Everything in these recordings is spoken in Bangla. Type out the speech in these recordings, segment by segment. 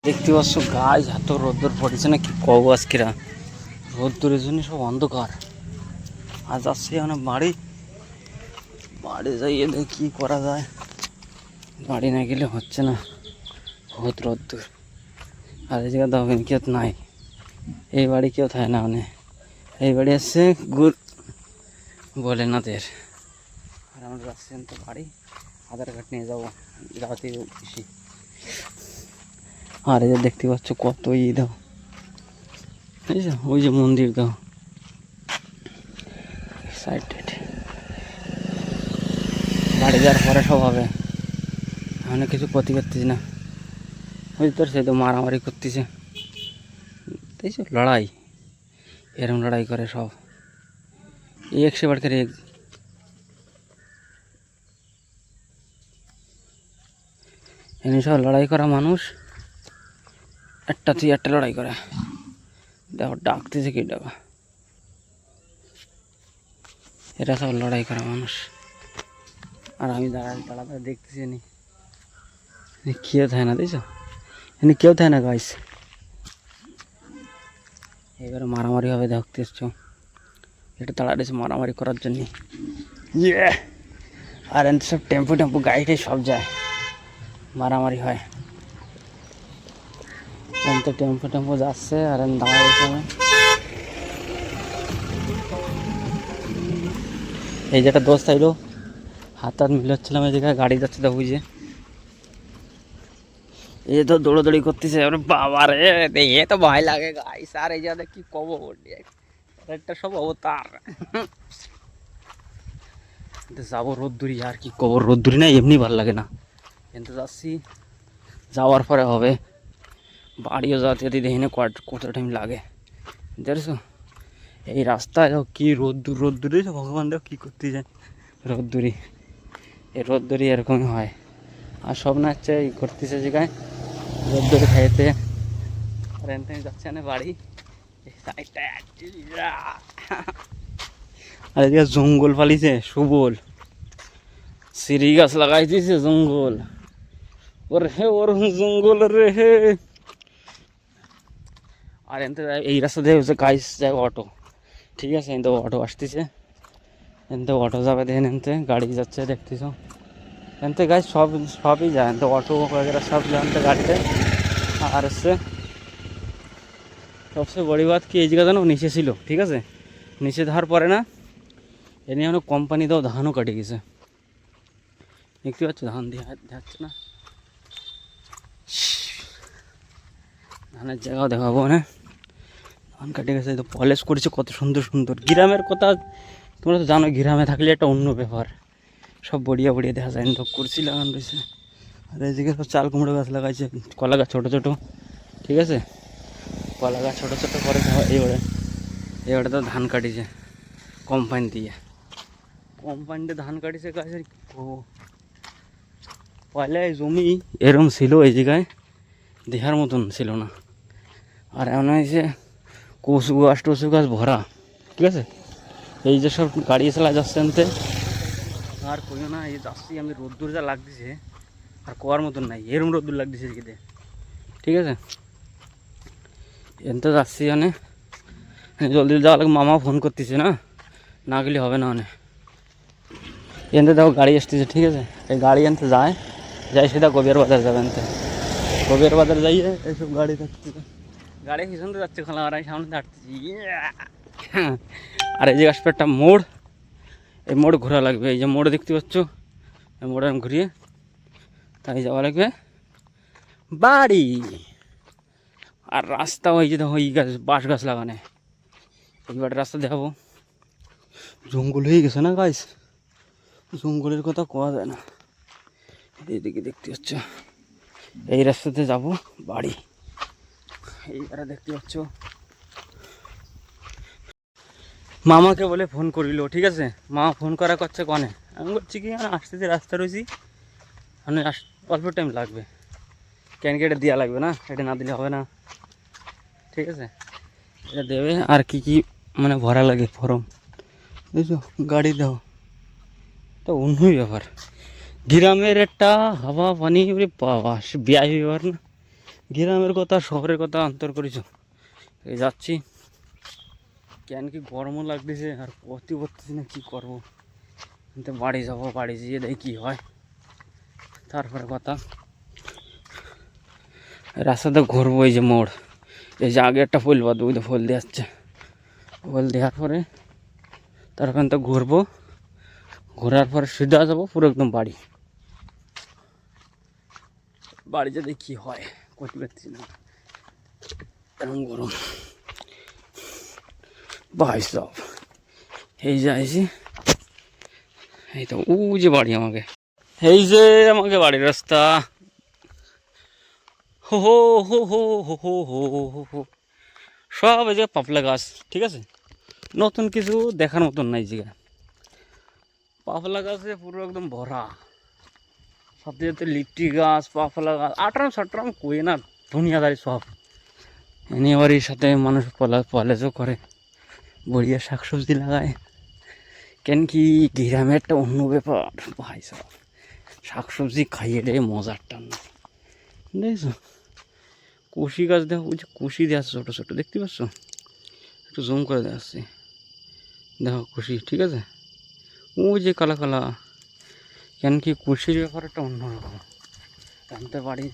দেখতে পাচ্ছ গাছ এত রোদ্দুর পড়েছে না, কি কব আজকেরা রোদ্দুরের জন্য সব অন্ধকার। আজ আসছি মানে বাড়ি যাইয়ে দেখি কী করা যায়। বাড়ি না গেলে হচ্ছে না, বহুত রোদ্দুর। আর এই জায়গায় দোকান কেউ নাই, এই বাড়ি কেউ থাকে না। মানে এই বাড়ি আসছে গুড় ভোলেনাথের। আর আমরা যাচ্ছি তো বাড়ি, আধার কার্ড নিয়ে যাবো রাতে বেশি। আর এই যে দেখতে পাচ্ছ কত দাও, এই যে ওই যে মন্দির দাও সাইড বাড়ি যাওয়ার পরে সব হবে। অনেক কিছু ক্ষতি করতেছি না, বুঝতে পারছি তো মারামারি করতেছে, তাই সব লড়াই, এরকম লড়াই করে সব এক সে বাড়ি এক। এমনি সব লড়াই করা মানুষ, একটা তুই একটা লড়াই করে। দেখো ডাকতেছে কি ডাকা, এরা সব লড়াই করা মানুষ। আর আমি দাঁড়াতে দেখতেছি নি কেউ থাকে না, দেখছো এনে কেউ থাকে না গাইস। এবারে মারামারি হবে দেখতে এসছো, এটা তাড়াতাড়ি মারামারি করার জন্য। ইয়ে আর এতে সব টেম্পু গাড়িটাই সব যায়, মারামারি হয়। এতে টেম্পু যাচ্ছে আর দাঁড়ায় গেছে। আমি এই যেটা দোস্ত আইলো, হাত মিলাচ্ছিলাম, এই জায়গায় গাড়ি যাচ্ছে তো বুঝে, এই তো দৌড়াদৌড়ি করতেছে। বাবা রে, এ তো ভয় লাগে গাইস। আর এই জায়গায় কি কব, একটা সব অবতার যাবো রোদ্দুরি। আর কি কব, রোদ্দুরি না এমনি ভালো লাগে না। কিন্তু যাচ্ছি, যাওয়ার পরে হবে। বাড়িও যাতে দেখি না কত টাইম লাগে, দেখছো এই রাস্তায় কি রোদ্দুরি। ভগবান দেখ কী করতে যায় রোদ্দুরি, এই রোদ্দুরি এরকমই হয়। আর সব না হচ্ছে এই করতেছে জায়গায় রোদ্দুরি খাইতে। আর এনতে যাচ্ছে না বাড়ি। আর এদিকে জঙ্গল ফালিছে সুবল, সিঁড়ি গাছ লাগাই দিয়েছে জঙ্গল। ওর জঙ্গল রে হে। আর এনতে এই রাস্তা দিয়ে হচ্ছে গাইস যায় অটো, ঠিক আছে। এনতে অটো আসতেছে, এনতে অটো যাবে, দেখেন এনতে গাড়ি যাচ্ছে দেখতেছ। এনতে গাইস সবই যায়, এনতে অটো वगैरह সব যায় এনতে গাড়িতে। আর হচ্ছে সবচেয়ে বড় বাত কি, এই জায়গা জানো নিচে ছিল, ঠিক আছে। নিচে ধার পরে না, এ নিয়ে অনেক কোম্পানি দাও ধানও কাটে গেছে, দেখতে পাচ্ছ ধান দিয়ে যাচ্ছে না। ধানের জায়গাও দেখাবো না, ধান কাটে গেছে। তো পলিশ করেছে কত সুন্দর সুন্দর। গ্রামের কথা তোমরা তো জানো, গ্রামে থাকলে একটা অন্য ব্যাপার, সব বড়িয়া দেখা যায়। তো কুরসি লাগানো রয়েছে। আর এইদিকে সব চাল কুমড়ো গাছ লাগাইছে, কলা গাছ ছোটো ছোটো, ঠিক আছে। কলা গাছ ছোটো ছোটো করে এইবারে তো ধান কাটিছে কোম্পানি দিয়ে, কোম্পানিতে ধান কাটিছে গাছের। পয়লা এই জমি এরম ছিল, এই জায়গায় দেখার মতন ছিল না। আর এমন হয়েছে কচু গাছ ভরা, ঠিক আছে। এই যে সব গাড়ি চালা যাচ্ছে আনতে, আর কইও না। এই যাচ্ছি আমি, রোদ্দুর যা লাগতেছে আর কোয়ার মতন নাই, এরম রোদ্দুর লাগতেছে এদিকে, ঠিক আছে। এনতে যাচ্ছি মানে জলদি যাওয়া লাগে। মামা ফোন করতেছে, না গেলে হবে না। মানে এনতে দেখো গাড়ি আসতেছে, ঠিক আছে। এই গাড়ি আনতে যাই সিধা কবির বাজার যাবে। আনতে কবির বাজার যাইয়ে এইসব গাড়ি থাকতেছে, গাড়ি পিছন তো যাচ্ছে খোলা, আর আমি সামনে হাঁটতেছি। আর এই যে আসবে একটা মোড়, এই মোড় ঘোরা লাগবে। এই যে মোড় দেখতে পাচ্ছ, এই মোড়ে আমি ঘুরিয়ে তাই যাওয়া লাগবে বাড়ি। আর রাস্তা ওই যে দেখো, এই গাছ বাঁশ গাছ লাগানে, এইবার রাস্তা দেখাবো। জঙ্গল হয়ে গেছে না গাইস, জঙ্গলের কথা কোয়া যায় না। এইদিকে দেখতে পাচ্ছ, এই রাস্তাতে যাব বাড়ি। এইবারে দেখতে পাচ্ছ মামাকে বলে ফোন করিল, ঠিক আছে। মামা ফোন করছে কনে, আমি বলছি কি আসতেছি, রাস্তা রয়েছি, মানে অল্প টাইম লাগবে, ক্যানকেটে দেওয়া লাগবে না, এটা না দিলে হবে না, ঠিক আছে। এটা দেবে। আর কি কি মানে ভরা লাগে ফর্ম, বুঝছো, গাড়ি দাও, তো অন্যই ব্যাপার। গ্রামের একটা হাওয়া পানি বাবা, সে বিয়াই ব্যাপার না, গ্রামের কথা শহরের কথা অন্তর করেছো। এই যাচ্ছি, কেন কি গরমও লাগতেছে আর পথই করতেছি না, কী করবো। কিন্তু বাড়ি যাবো, বাড়ি যেয়ে দেখি কী হয় তারপরে কথা। রাস্তাতে ঘুরবো, এই যে মোড়, এই যে আগে একটা ফুল বাদ ওই তো ফুল দিয়ে আসছে, ফুল দেওয়ার পরে তারপর তো ঘুরবো, ঘোরার পরে সিধা যাবো পুরো একদম বাড়ি। বাড়ি যেতে কী হয় করতে পারছি না, এরকম গরম ভাই সব। এই যে আইসি, এই তো ও যে বাড়ি আমাকে, এই যে আমাকে বাড়ির রাস্তা। হো হো হো হো হো হো হো হো হো। সব এই যে পাপলা গাছ, ঠিক আছে, নতুন কিছু দেখার মতন নাই জায়গা। পাপলা গাছে পুরো একদম ভরা, সাথে সাথে লিচি গাছ, পাপলা গাছ, আটরাম সাটরাম কই না দুনিয়াদারি সব। এনে আবার এর সাথে মানুষ পলাজও করে, বড়িয়া শাকসবজি লাগায়। কেন কি গ্রামে একটা অন্য ব্যাপার ভাই সব, শাকসবজি খাইয়ে দেয় মজার টান, দেখছো। কুশি গাছ দেখো, ওই যে কুশি দিয়ে আসছে ছোটো ছোটো, দেখতে পাচ্ছ, একটু জুম করে দিয়ে আসছে, দেখো কুশি, ঠিক আছে, ওই যে কালা কালা। কেন কি কুশির ব্যাপার একটা অন্যরকম। জানতে বাড়ি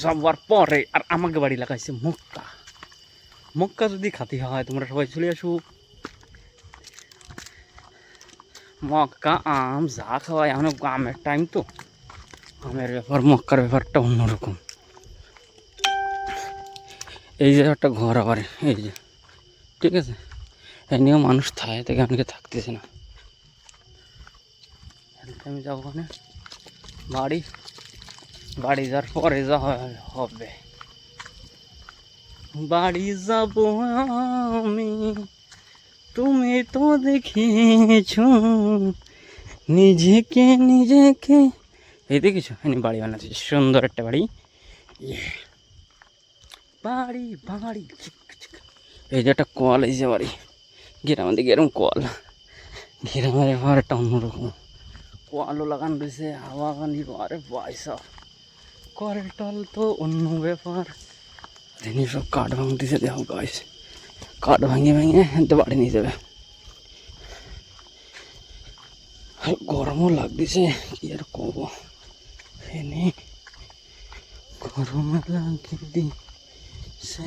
যাবার পরে আর আমাকে বাড়ি লাগাইছে মক্কা। মক্কা যদি খাতি হয় তোমরা সবাই চলে আসো। মক্কা আম যা খাওয়াই, এখন আমের টাইম তো, আমের ব্যাপার, মক্কার ব্যাপারটা অন্যরকম। এই যে একটা ঘর আবার, এই যে, ঠিক আছে, এই নিয়েও মানুষ থাকে থেকে অনেকে থাকতেছে না। আমি যাবো ওখানে বাড়ি, বাড়ি যাওয়ার পরে যা হবে, বাড়ি যাব আমি, তুমি তো দেখিয়েছ নিজেকে নিজেকে। এই দেখেছো, আমি বাড়ি বানাচ্ছি, সুন্দর একটা বাড়ি। বাড়ি বাড়ি, এই যে একটা কল, এই যে বাড়ি, গ্রামের দিকে এরকম কল, গ্রামের ব্যাপার একটা অন্যরকম। কলও লাগানো রয়েছে, হাওয়া গানি, আরে পয়সা, কল টল তো অন্য ব্যাপার। জিনিস সব কাঠ ভাঙতেছে, দেখো গাছ, কাঠ ভাঙে ভেঙে হেঁটে বাড়ি নিয়ে যাবে। আর গরমও লাগতেছে, কি আর কব, এনে গরম লাগে দিছে।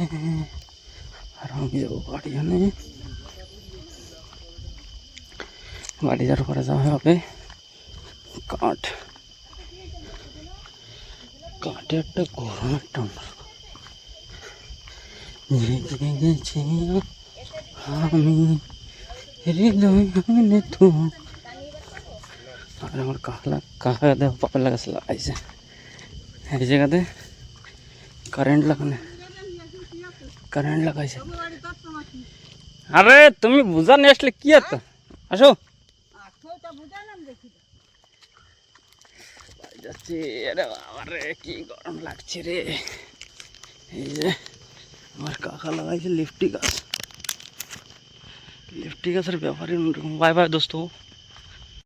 আর আমি যাবো বাড়ি, আনে বাড়ি যাওয়ার পরে যাওয়া হবে কাঠ, কাঠে একটা গরম একটা অন্যরকম। জেগে গেছি আমি হৃদয় তো। আর আমার কাকা দেখো পাপলা গাছ লাগাইছে এই জায়গাতে, কারেন্ট লাগাইছে। আরে তুমি বুঝা নিয়ে আসলে কি আর, আসো যাচ্ছি। আরে বাবারে কি গরম লাগছে রে। এই যে আমার কাকা লাগাইছে লিফটি গাছ, লিফটি গাছের ব্যাপারে বাই বাই দোস্ত।